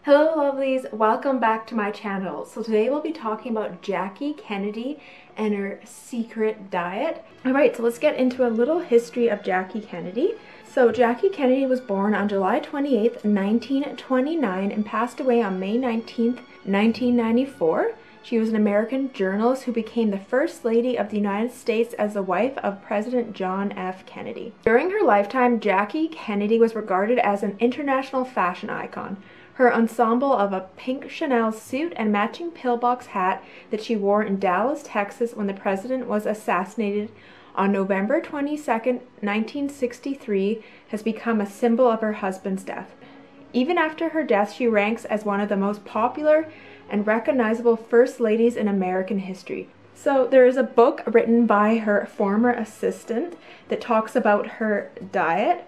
Hello lovelies, welcome back to my channel. So today we'll be talking about Jackie Kennedy and her secret diet. Alright, so let's get into a little history of Jackie Kennedy. So Jackie Kennedy was born on July 28th, 1929 and passed away on May 19th, 1994. She was an American journalist who became the First Lady of the United States as the wife of President John F. Kennedy. During her lifetime, Jackie Kennedy was regarded as an international fashion icon. Her ensemble of a pink Chanel suit and matching pillbox hat that she wore in Dallas, Texas when the president was assassinated on November 22, 1963 has become a symbol of her husband's death. Even after her death, she ranks as one of the most popular and recognizable first ladies in American history. So there is a book written by her former assistant that talks about her diet,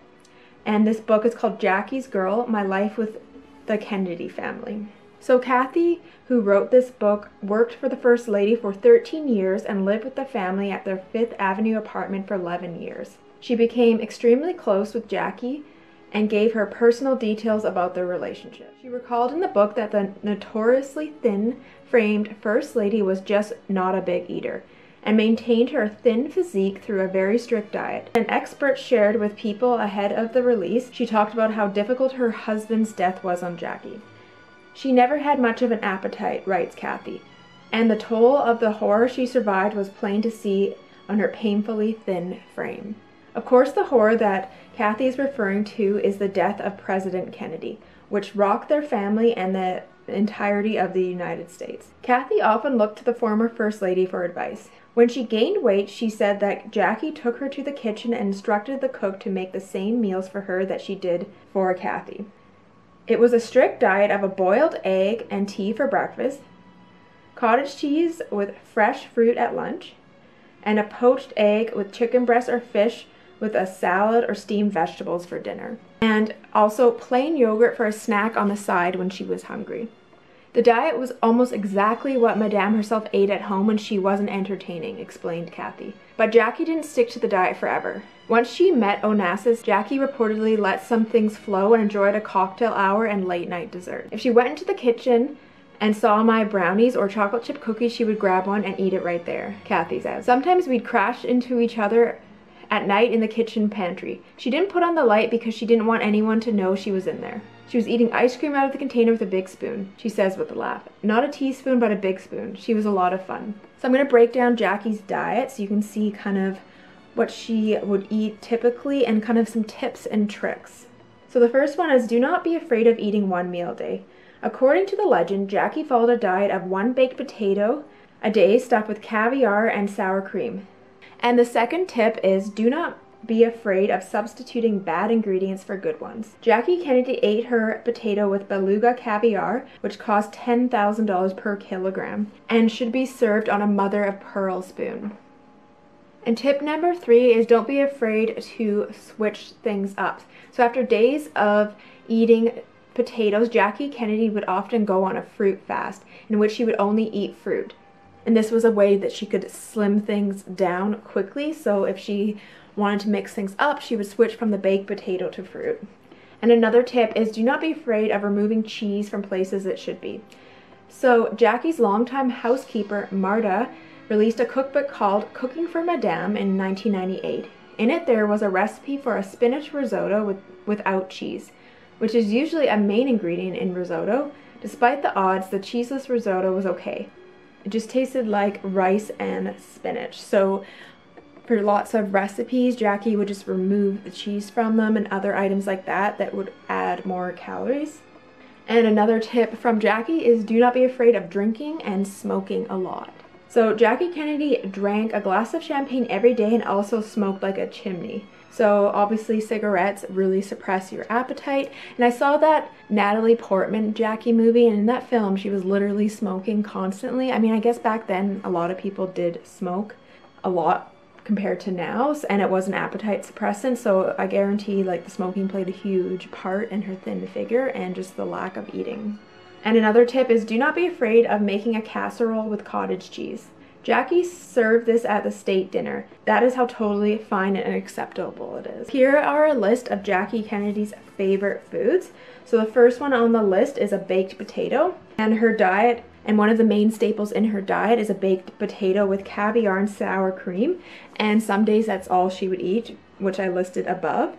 and this book is called Jackie's Girl, My Life with the Kennedy Family. So Kathy, who wrote this book, worked for the First Lady for 13 years and lived with the family at their Fifth Avenue apartment for 11 years. She became extremely close with Jackie and gave her personal details about their relationship. She recalled in the book that the notoriously thin-framed First Lady was just not a big eater and maintained her thin physique through a very strict diet. An expert shared with People ahead of the release, she talked about how difficult her husband's death was on Jackie. She never had much of an appetite, writes Kathy, and the toll of the horror she survived was plain to see on her painfully thin frame. Of course, the horror that Kathy is referring to is the death of President Kennedy, which rocked their family and the entirety of the United States. Kathy often looked to the former First Lady for advice. When she gained weight, she said that Jackie took her to the kitchen and instructed the cook to make the same meals for her that she did for Kathy. It was a strict diet of a boiled egg and tea for breakfast, cottage cheese with fresh fruit at lunch, and a poached egg with chicken breast or fish with a salad or steamed vegetables for dinner, and also plain yogurt for a snack on the side when she was hungry. The diet was almost exactly what Madame herself ate at home when she wasn't entertaining, explained Kathy. But Jackie didn't stick to the diet forever. Once she met Onassis, Jackie reportedly let some things flow and enjoyed a cocktail hour and late night dessert. If she went into the kitchen and saw my brownies or chocolate chip cookies, she would grab one and eat it right there, Kathy said. Sometimes we'd crash into each other at night in the kitchen pantry. She didn't put on the light because she didn't want anyone to know she was in there. She was eating ice cream out of the container with a big spoon, she says with a laugh. Not a teaspoon, but a big spoon. She was a lot of fun. So I'm going to break down Jackie's diet so you can see kind of what she would eat typically and kind of some tips and tricks. So the first one is do not be afraid of eating one meal a day. According to the legend, Jackie followed a diet of one baked potato a day stuffed with caviar and sour cream. And the second tip is do not be afraid of substituting bad ingredients for good ones. Jackie Kennedy ate her potato with beluga caviar, which cost $10,000 per kilogram, and should be served on a mother-of-pearl spoon. And tip number 3 is don't be afraid to switch things up. So after days of eating potatoes, Jackie Kennedy would often go on a fruit fast, in which she would only eat fruit. And this was a way that she could slim things down quickly, so if she wanted to mix things up, she would switch from the baked potato to fruit. And another tip is do not be afraid of removing cheese from places it should be. So Jackie's longtime housekeeper, Marta, released a cookbook called Cooking for Madame in 1998. In it there was a recipe for a spinach risotto without cheese, which is usually a main ingredient in risotto. Despite the odds, the cheeseless risotto was okay. It just tasted like rice and spinach. So for lots of recipes, Jackie would just remove the cheese from them and other items like that would add more calories. And another tip from Jackie is do not be afraid of drinking and smoking a lot. So Jackie Kennedy drank a glass of champagne every day and also smoked like a chimney. So obviously cigarettes really suppress your appetite. And I saw that Natalie Portman Jackie movie, and in that film she was literally smoking constantly. I mean, I guess back then a lot of people did smoke a lot compared to now, and it was an appetite suppressant, so I guarantee like the smoking played a huge part in her thin figure and just the lack of eating. And another tip is do not be afraid of making a casserole with cottage cheese. Jackie served this at the state dinner. That is how totally fine and acceptable it is. Here are a list of Jackie Kennedy's favorite foods. So the first one on the list is a baked potato, and her diet, and one of the main staples in her diet is a baked potato with caviar and sour cream, and some days that's all she would eat, which I listed above.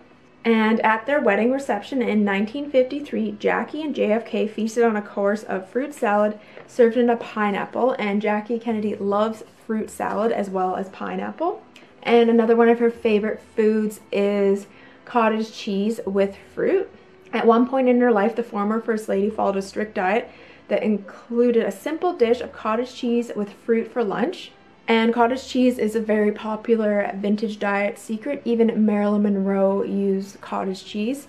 And at their wedding reception in 1953, Jackie and JFK feasted on a course of fruit salad served in a pineapple, and Jackie Kennedy loves fruit salad as well as pineapple. And another one of her favorite foods is cottage cheese with fruit. At one point in her life, the former First Lady followed a strict diet that included a simple dish of cottage cheese with fruit for lunch. And cottage cheese is a very popular vintage diet secret. Even Marilyn Monroe used cottage cheese,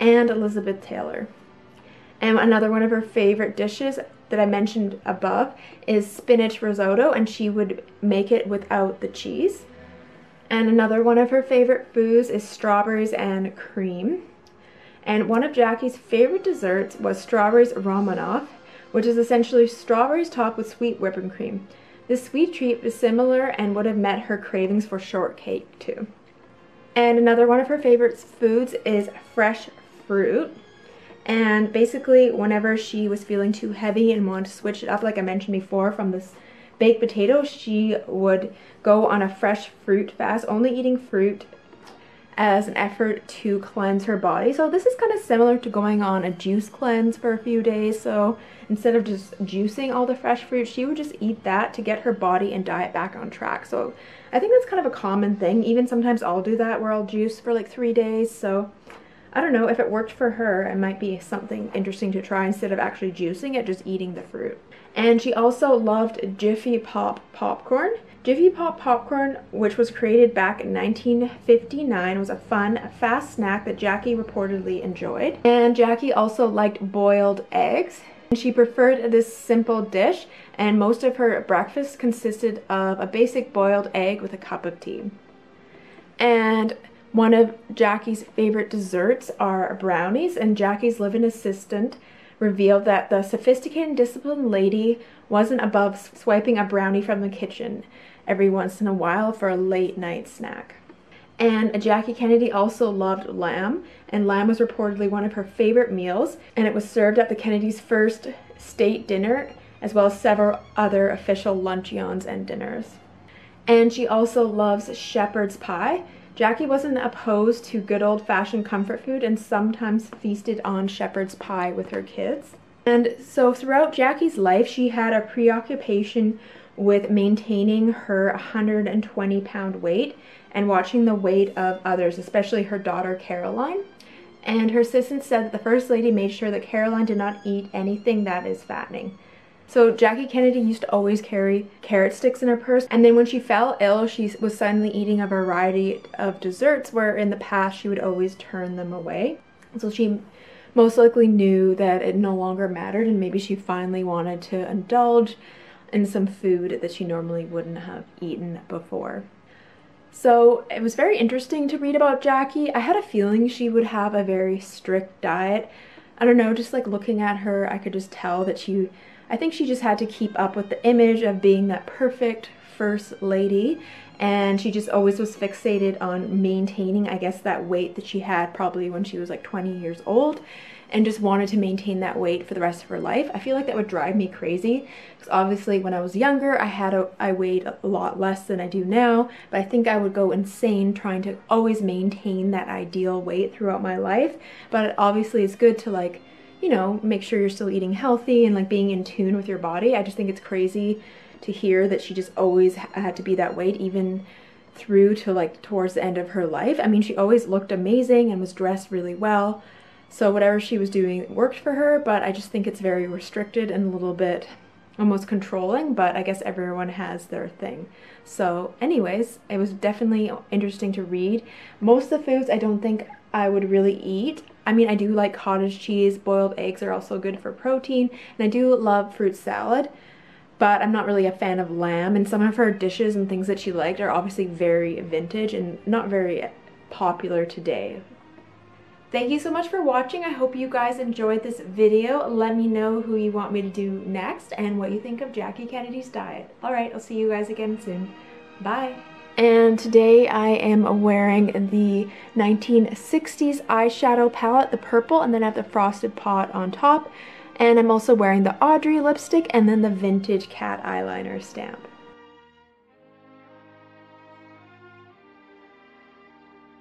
and Elizabeth Taylor. And another one of her favorite dishes that I mentioned above is spinach risotto, and she would make it without the cheese. And another one of her favorite foods is strawberries and cream. And one of Jackie's favorite desserts was strawberries Romanoff, which is essentially strawberries topped with sweet whipping cream. This sweet treat is similar and would have met her cravings for shortcake too. And another one of her favorite foods is fresh fruit. And basically whenever she was feeling too heavy and wanted to switch it up, like I mentioned before, from this baked potato, she would go on a fresh fruit fast, only eating fruit as an effort to cleanse her body. So this is kind of similar to going on a juice cleanse for a few days. So instead of just juicing all the fresh fruit, she would just eat that to get her body and diet back on track. So I think that's kind of a common thing. Even sometimes I'll do that where I'll juice for like 3 days. So I don't know, if it worked for her, it might be something interesting to try instead of actually juicing it, just eating the fruit. And she also loved Jiffy Pop popcorn. Jiffy Pop popcorn, which was created back in 1959, was a fun, fast snack that Jackie reportedly enjoyed. And Jackie also liked boiled eggs. And she preferred this simple dish, and most of her breakfast consisted of a basic boiled egg with a cup of tea. And one of Jackie's favorite desserts are brownies, and Jackie's live-in assistant revealed that the sophisticated and disciplined lady wasn't above swiping a brownie from the kitchen every once in a while for a late night snack. And Jackie Kennedy also loved lamb, and lamb was reportedly one of her favorite meals, and it was served at the Kennedys' first state dinner, as well as several other official luncheons and dinners. And she also loves shepherd's pie. Jackie wasn't opposed to good old-fashioned comfort food and sometimes feasted on shepherd's pie with her kids. And so throughout Jackie's life, she had a preoccupation with maintaining her 120-pound weight and watching the weight of others, especially her daughter Caroline. And her assistant said that the First Lady made sure that Caroline did not eat anything that is fattening. So Jackie Kennedy used to always carry carrot sticks in her purse, and then when she fell ill, she was suddenly eating a variety of desserts where in the past she would always turn them away. So she most likely knew that it no longer mattered, and maybe she finally wanted to indulge in some food that she normally wouldn't have eaten before. So it was very interesting to read about Jackie. I had a feeling she would have a very strict diet. I don't know, just like looking at her, I could just tell that I think she just had to keep up with the image of being that perfect First Lady, and she just always was fixated on maintaining, I guess, that weight that she had probably when she was like 20 years old, and just wanted to maintain that weight for the rest of her life. I feel like that would drive me crazy, because obviously when I was younger, I weighed a lot less than I do now, but I think I would go insane trying to always maintain that ideal weight throughout my life. But obviously it's good to, like, you know, make sure you're still eating healthy and like being in tune with your body. I just think it's crazy to hear that she just always had to be that weight, even through to like towards the end of her life. I mean, she always looked amazing and was dressed really well. So whatever she was doing worked for her, but I just think it's very restricted and a little bit almost controlling, but I guess everyone has their thing. So anyways, it was definitely interesting to read. Most of the foods I don't think I would really eat. I mean, I do like cottage cheese, boiled eggs are also good for protein, and I do love fruit salad, but I'm not really a fan of lamb, and some of her dishes and things that she liked are obviously very vintage and not very popular today. Thank you so much for watching. I hope you guys enjoyed this video. Let me know who you want me to do next and what you think of Jackie Kennedy's diet. Alright, I'll see you guys again soon. Bye! And today I am wearing the 1960s eyeshadow palette, the purple, and then I have the frosted pot on top. And I'm also wearing the Audrey lipstick and then the vintage cat eyeliner stamp.